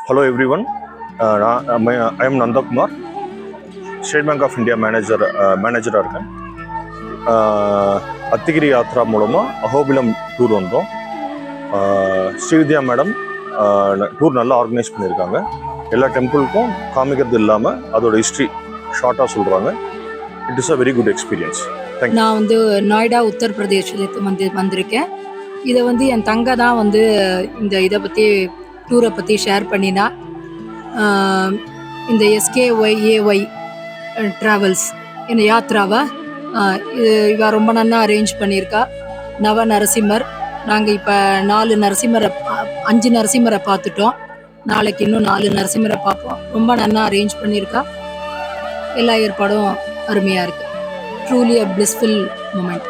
Hello everyone. I am Nanda Kumar, State Bank of India மேனேஜராக இருக்கேன். அத்திகிரி யாத்ரா மூலமாக Ahobilam tour வந்தோம். ஸ்ரீவித்யா மேடம் டூர் நல்லா ஆர்கனைஸ் பண்ணியிருக்காங்க. எல்லா டெம்பிளுக்கும் காமிக்கிறது இல்லாமல் அதோட ஹிஸ்ட்ரி ஷார்ட்டாக சொல்கிறாங்க. It is a very good experience. Thank you. நான் நொய்டா உத்தரப்பிரதேசத்துலேருந்து வந்திருக்கேன். இதை என் தங்க தான் இதை பற்றி டூரை பற்றி ஷேர் பண்ணினா. இந்த SKYAY ட்ராவல்ஸ் இந்த யாத்ராவை இவ ரொம்ப நல்லா அரேஞ்ச் பண்ணியிருக்கா. நவ நரசிம்மர், நாங்கள் இப்போ 5 நரசிம்மரை பார்த்துட்டோம். நாளைக்கு இன்னும் 4 நரசிம்மரை பார்ப்போம். ரொம்ப நல்லா அரேஞ்ச் பண்ணியிருக்கா. எல்லா ஏற்பாடும் அருமையாக இருக்குது. Truly a blissful moment.